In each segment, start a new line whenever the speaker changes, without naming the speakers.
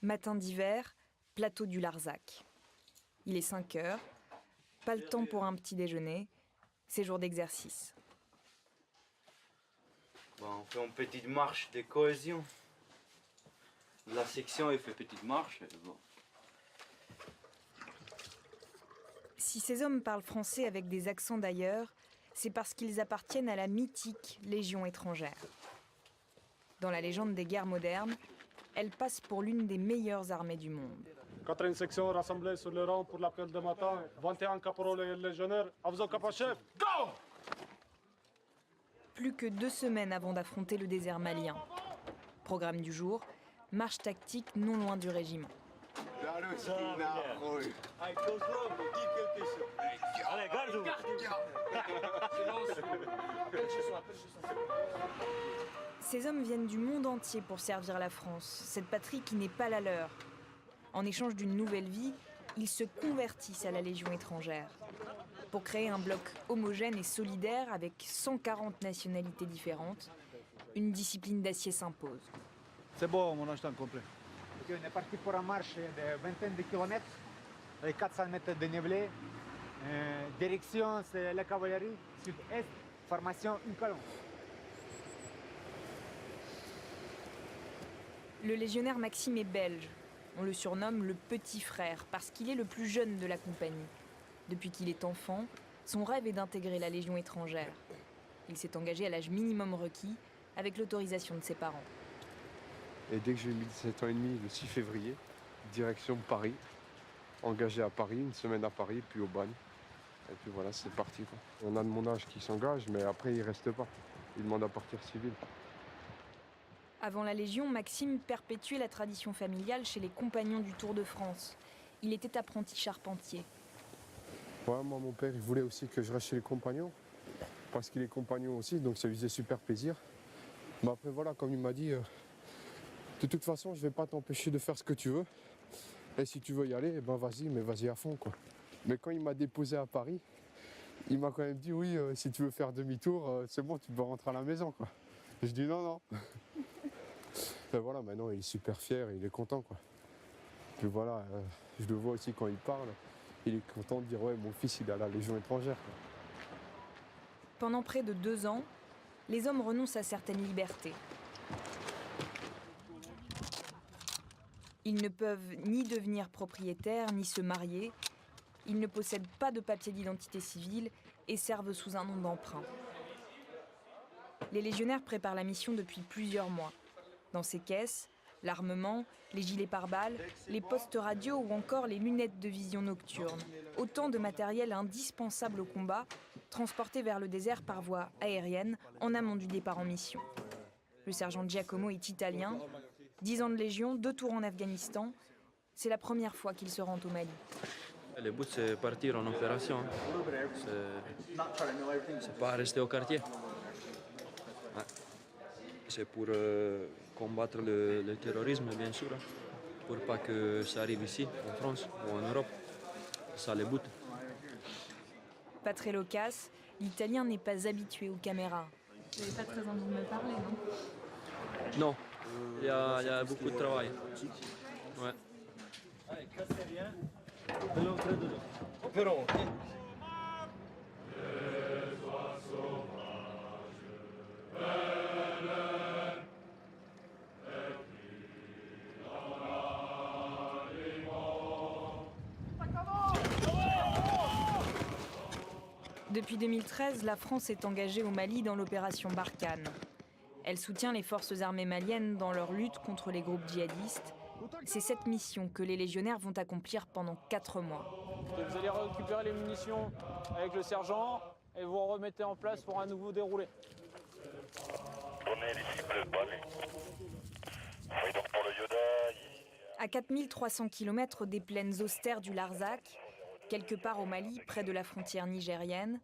Matin d'hiver, plateau du Larzac. Il est 5 heures, pas le temps pour un petit déjeuner, c'est jour d'exercice.
Bon, on fait une petite marche de cohésion. La section elle fait petite marche. Bon.
Si ces hommes parlent français avec des accents d'ailleurs, c'est parce qu'ils appartiennent à la mythique Légion étrangère. Dans la légende des guerres modernes, elle passe pour l'une des meilleures armées du monde.
4 sections rassemblées sur le rang pour l'appel de matin. 21 caporaux et légionnaires. À vos capachefs, go!
Plus que 2 semaines avant d'affronter le désert malien. Programme du jour, marche tactique non loin du régiment.
Allez, garde-vous.
Ces hommes viennent du monde entier pour servir la France, cette patrie qui n'est pas la leur. En échange d'une nouvelle vie, ils se convertissent à la Légion étrangère. Pour créer un bloc homogène et solidaire avec 140 nationalités différentes, une discipline d'acier s'impose.
C'est bon, mon instant complet.
On est parti pour une marche de vingtaine de kilomètres, avec 400 mètres de dénivelé. Direction, c'est la cavalerie, sud-est, formation une colonne.
Le légionnaire Maxime est belge. On le surnomme le petit frère parce qu'il est le plus jeune de la compagnie. Depuis qu'il est enfant, son rêve est d'intégrer la Légion étrangère. Il s'est engagé à l'âge minimum requis, avec l'autorisation de ses parents.
Et dès que j'ai eu 17 ans et demi, le 6 février, direction Paris, engagé à Paris, une semaine à Paris, puis au Bagne. Et puis voilà, c'est parti, quoi. On a de mon âge qui s'engage, mais après, il ne reste pas. Il demande à partir civil.
Avant la Légion, Maxime perpétuait la tradition familiale chez les compagnons du Tour de France. Il était apprenti charpentier.
Ouais, moi, mon père, il voulait aussi que je reste chez les compagnons, parce qu'il est compagnon aussi, donc ça lui faisait super plaisir. Mais après, voilà, comme il m'a dit, de toute façon, je ne vais pas t'empêcher de faire ce que tu veux. Et si tu veux y aller, eh ben vas-y, mais vas-y à fond, quoi. Mais quand il m'a déposé à Paris, il m'a quand même dit, oui, si tu veux faire demi-tour, c'est bon, tu peux rentrer à la maison, quoi. Et je dis non, non. Et voilà, maintenant, il est super fier, il est content, quoi. Puis voilà, je le vois aussi quand il parle, il est content de dire, ouais, mon fils, il est à la Légion étrangère, quoi.
Pendant près de 2 ans, les hommes renoncent à certaines libertés. Ils ne peuvent ni devenir propriétaires, ni se marier. Ils ne possèdent pas de papier d'identité civile et servent sous un nom d'emprunt. Les légionnaires préparent la mission depuis plusieurs mois. Dans ces caisses, l'armement, les gilets pare-balles, les postes radio ou encore les lunettes de vision nocturne. Autant de matériel indispensable au combat, transporté vers le désert par voie aérienne en amont du départ en mission. Le sergent Giacomo est italien, 10 ans de Légion, 2 tours en Afghanistan. C'est la première fois qu'il se rend au Mali.
Le but, c'est partir en opération. C'est pas rester au quartier. Ouais. C'est pour combattre le terrorisme, bien sûr. Pour pas que ça arrive ici, en France ou en Europe. Ça le but.
Pas très loquace, l'Italien n'est pas habitué aux caméras. Vous n'avez pas très envie de me parler, non?
Non, il y a beaucoup de travail. Ouais.
Allez, cassez rien. De l'autre et de l'autre. Perron.
Depuis 2013, la France est engagée au Mali dans l'opération Barkhane. Elle soutient les forces armées maliennes dans leur lutte contre les groupes djihadistes. C'est cette mission que les légionnaires vont accomplir pendant 4 mois.
Vous allez récupérer les munitions avec le sergent et vous remettez en place pour un nouveau déroulé.
Donnez les cibles bannées. Oui, donc pour le Yoda,
À 4300 km des plaines austères du Larzac, quelque part au Mali, près de la frontière nigérienne,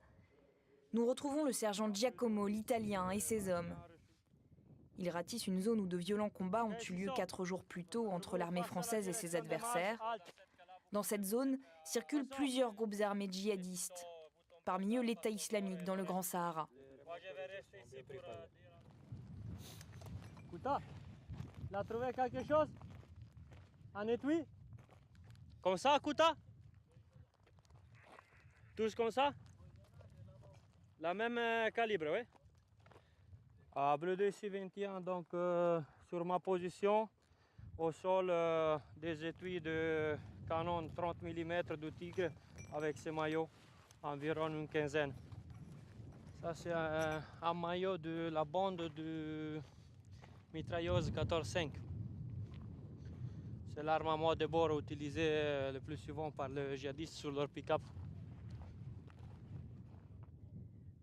nous retrouvons le sergent Giacomo, l'Italien, et ses hommes. Ils ratissent une zone où de violents combats ont eu lieu 4 jours plus tôt entre l'armée française et ses adversaires. Dans cette zone circulent plusieurs groupes armés djihadistes, parmi eux l'État islamique dans le Grand Sahara.
Kouta, il a trouvé quelque chose?
Un étui. Comme ça, Kouta. Tous comme ça. La même calibre, oui. Bleu 221, donc sur ma position, au sol, des étuis de canon 30 mm de Tigre avec ces maillots, environ une quinzaine. Ça, c'est un maillot de la bande de mitrailleuse 14-5. C'est l'armement de bord utilisé le plus souvent par les djihadistes sur leur pick-up.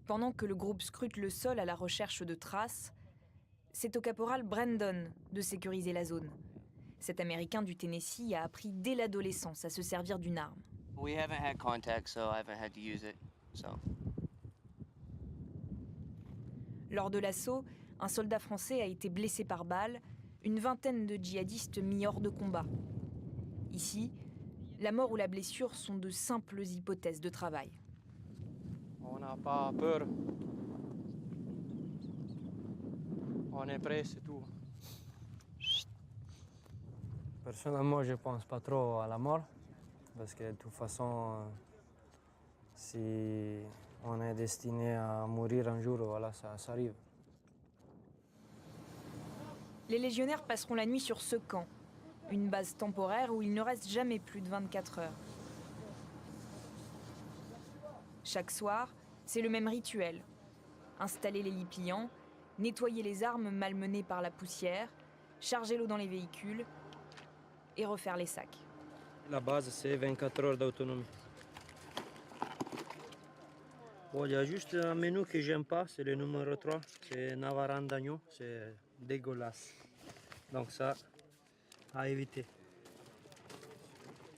Pendant que le groupe scrute le sol à la recherche de traces, c'est au caporal Brandon de sécuriser la zone. Cet Américain du Tennessee a appris dès l'adolescence à se servir d'une arme.
We haven't had contact, so I haven't had to use it.
Lors de l'assaut, un soldat français a été blessé par balle, une vingtaine de djihadistes mis hors de combat. Ici, la mort ou la blessure sont de simples hypothèses de travail.
On n'a pas peur. On est prêt, c'est tout. Personnellement, je ne pense pas trop à la mort, parce que de toute façon, si on est destiné à mourir un jour, voilà, ça arrive.
Les légionnaires passeront la nuit sur ce camp, une base temporaire où il ne reste jamais plus de 24 heures. Chaque soir, c'est le même rituel. Installer les lits pliants, nettoyer les armes malmenées par la poussière, charger l'eau dans les véhicules et refaire les sacs.
La base, c'est 24 heures d'autonomie. Bon, il y a juste un menu que j'aime pas, c'est le numéro 3, c'est Navaran d'agneau, c'est dégueulasse. Donc ça, à éviter.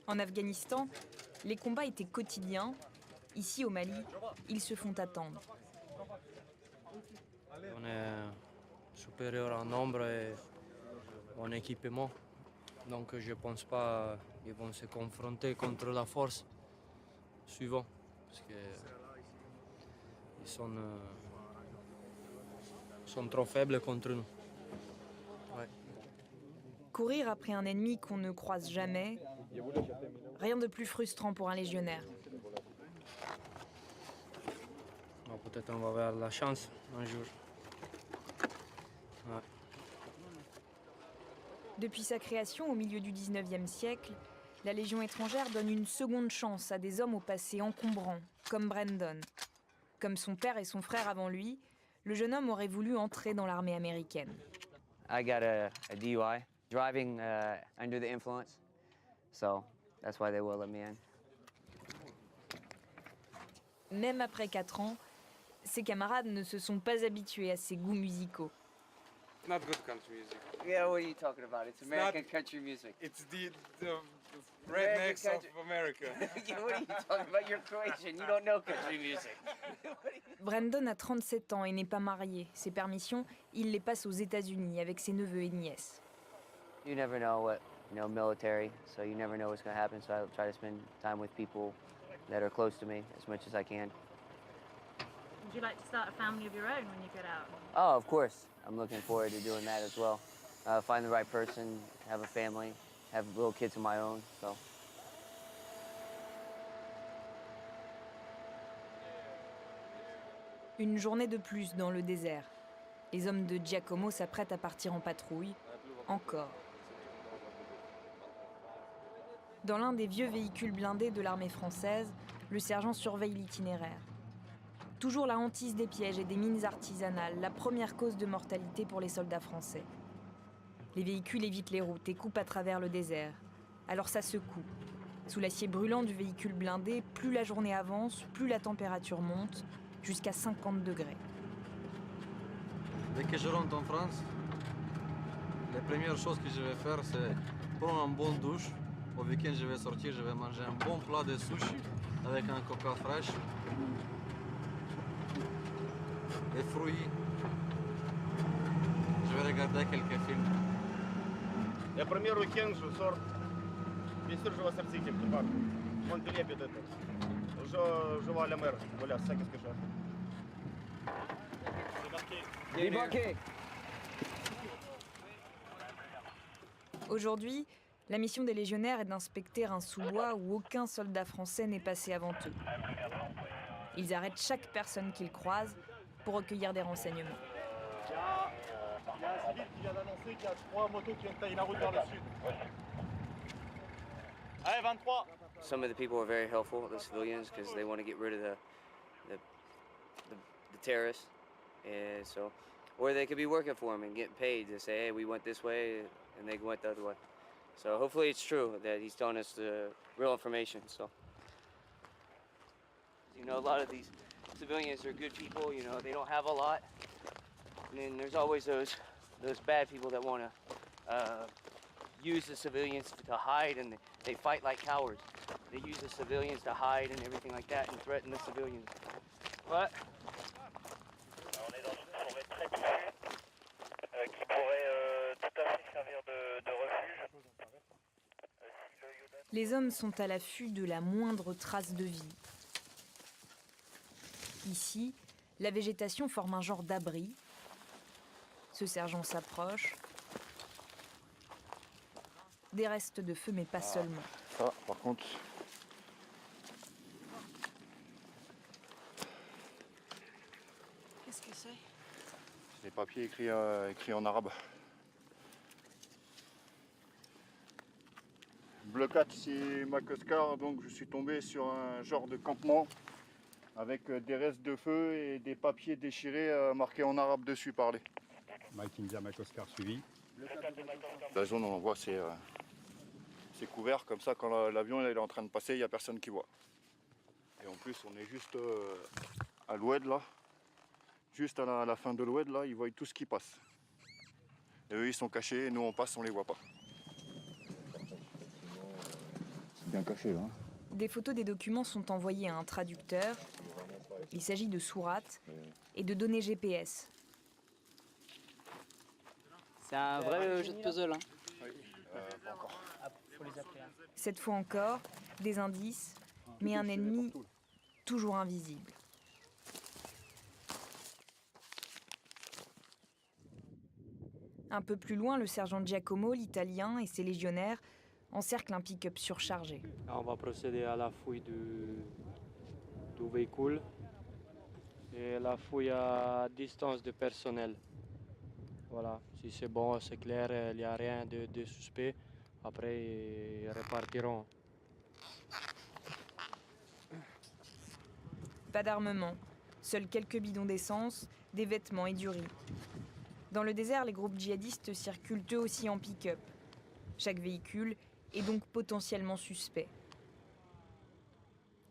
En Afghanistan, les combats étaient quotidiens. Ici, au Mali, ils se font attendre.
On est supérieur en nombre et en équipement. Donc je ne pense pas qu'ils vont se confronter contre la force suivante. Parce qu'ils sont trop faibles contre nous. Ouais.
Courir après un ennemi qu'on ne croise jamais, rien de plus frustrant pour un légionnaire.
Bon, peut-être on va avoir la chance un jour. Ouais.
Depuis sa création au milieu du 19e siècle, la Légion étrangère donne une seconde chance à des hommes au passé encombrant, comme Brandon. Comme son père et son frère avant lui, le jeune homme aurait voulu entrer dans l'armée américaine.
I got a DUI, driving under the influence, so that's why they will let me in.
Même après 4 ans, ses camarades ne se sont pas habitués à ses goûts musicaux.
Not good country music.
Yeah, what are you talking about? It's American country music.
It's the rednecks of America.
Yeah, what are you talking about? You're Croatian. You don't know country music.
Brandon a 37 ans et n'est pas marié. Ses permissions, il les passe aux États-Unis avec ses neveux et nièces.
You never know what, military, so you never know what's going to happen, so I try to spend time with people that are close to me as much as I can.
Would you like to start a family of your own when you get out?
Oh, of course. I'm looking forward to doing that as well. Find the right person, have a family, have little kids of my own, so.
Une journée de plus dans le désert. Les hommes de Giacomo s'apprêtent à partir en patrouille. Encore. Dans l'un des vieux véhicules blindés de l'armée française, le sergent surveille l'itinéraire. Toujours la hantise des pièges et des mines artisanales, la première cause de mortalité pour les soldats français. Les véhicules évitent les routes et coupent à travers le désert. Alors ça secoue. Sous l'acier brûlant du véhicule blindé, plus la journée avance, plus la température monte, jusqu'à 50 degrés.
Dès que je rentre en France, les premières choses que je vais faire, c'est prendre une bonne douche. Au week-end, je vais sortir, je vais manger un bon plat de sushi avec un coca fraîche. Des fruits. Je vais regarder quelques films.
Я premier week-end, je sors. Bien sûr, je vais sortir quelque part. Montpellier peut-être. Je vais à la mer. Voilà, c'est ça qu'est-ce que je fais.
Débarqué.
Aujourd'hui, La mission des légionnaires est d'inspecter un sous-bois où aucun soldat français n'est passé avant eux. Ils arrêtent chaque personne qu'ils croisent pour recueillir des renseignements.
Il y a un civil qui vient d'annoncer qu'il y a 3 motos qui viennent tailler la route vers le sud. Allez, 23.
Some of the people are very helpful, the civilians, because they want to get rid of the terrorists. And so, or they could be working for them and getting paid to say, hey, we went this way, and they went the other way. So hopefully it's true that he's telling us the real information. So, you know, a lot of these civilians are good people. You know, they don't have a lot, and then there's always those bad people that want to use the civilians to hide, and they fight like cowards. They use the civilians to hide and everything like that, and threaten the civilians. But
On est dans une forêt très touffue qui pourrait tout à fait servir de refuge.
Les hommes sont à l'affût de la moindre trace de vie. Ici, la végétation forme un genre d'abri. Ce sergent s'approche. Des restes de feu, mais pas seulement.
Ça, par contre.
Qu'est-ce que c'est?
Les papiers écrits en arabe. Bleu 4 ici, Makoskar, donc je suis tombé sur un genre de campement avec des restes de feu et des papiers déchirés marqués en arabe dessus parlé.
Mike India, Makoskar suivi.
La zone on voit c'est couvert comme ça quand l'avion est en train de passer, il n'y a personne qui voit. Et en plus on est juste à l'oued là, juste à la fin de l'oued là, ils voient tout ce qui passe. Et eux ils sont cachés et nous on passe, on les voit pas. Bien caché là.
Des photos des documents sont envoyées à un traducteur. Il s'agit de sourates et de données GPS.
C'est un vrai jeu de puzzle. Hein.
Pas encore.
Cette fois encore, des indices, mais un ennemi toujours invisible. Un peu plus loin, le sergent Giacomo, l'italien, et ses légionnaires encerclent un pick-up surchargé.
Là, on va procéder à la fouille du véhicule et la fouille à distance de personnel. Voilà, si c'est bon, c'est clair, il n'y a rien de suspect. Après, ils repartiront.
Pas d'armement, seuls quelques bidons d'essence, des vêtements et du riz. Dans le désert, les groupes djihadistes circulent eux aussi en pick-up. Chaque véhicule est donc potentiellement suspect.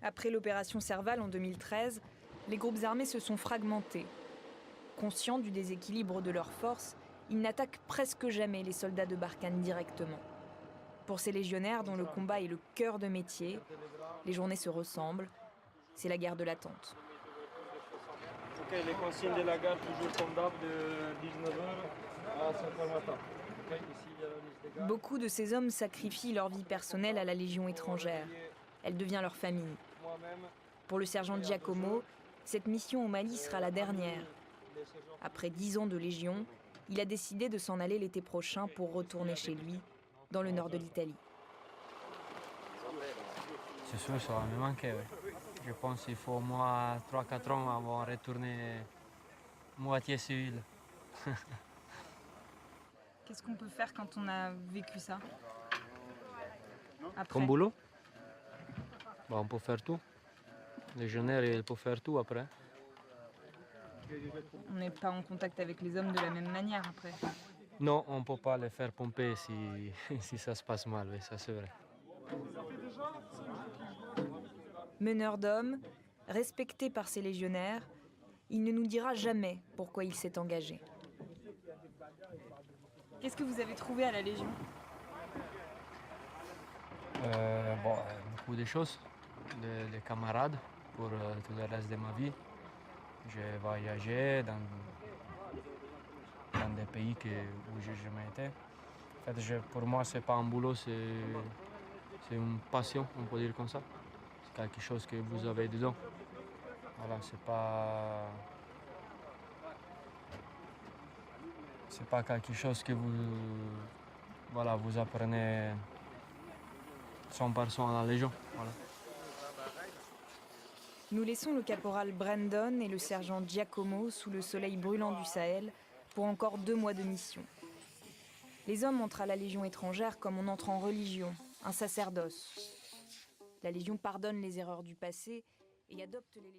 Après l'opération Serval en 2013, les groupes armés se sont fragmentés. Conscients du déséquilibre de leurs forces, ils n'attaquent presque jamais les soldats de Barkhane directement. Pour ces légionnaires dont le combat est le cœur de métier, les journées se ressemblent. C'est la guerre de l'attente.
Ok, les consignes de la garde toujours comme d'hab de 19h à 5h matin. Okay, ici, il y a la liste des gardes.
Beaucoup de ces hommes sacrifient leur vie personnelle à la Légion étrangère. Elle devient leur famille. Pour le sergent Giacomo, cette mission au Mali sera la dernière. Après 10 ans de Légion, il a décidé de s'en aller l'été prochain pour retourner chez lui, dans le nord de l'Italie.
C'est sûr, ça va me manquer. Oui. Je pense qu'il faut au moins 3-4 ans avant de retourner moitié civil.
Qu'est-ce qu'on peut faire quand on a vécu ça? Après.
Comme boulot bah, on peut faire tout. Les légionnaires, ils peuvent faire tout après.
On n'est pas en contact avec les hommes de la même manière après.
Non, on ne peut pas les faire pomper si ça se passe mal, oui, ça c'est vrai.
Meneur d'hommes, respecté par ses légionnaires, il ne nous dira jamais pourquoi il s'est engagé.
Qu'est-ce que vous avez trouvé à la Légion?
Beaucoup de choses, des camarades pour tout le reste de ma vie. J'ai voyagé dans des pays où je n'ai jamais été. En fait, pour moi, ce n'est pas un boulot, c'est une passion, on peut dire comme ça. C'est quelque chose que vous avez dedans. Voilà, c'est pas quelque chose que vous apprenez 100% à la Légion. Voilà.
Nous laissons le caporal Brandon et le sergent Giacomo sous le soleil brûlant du Sahel pour encore 2 mois de mission. Les hommes entrent à la Légion étrangère comme on entre en religion, un sacerdoce. La Légion pardonne les erreurs du passé et adopte les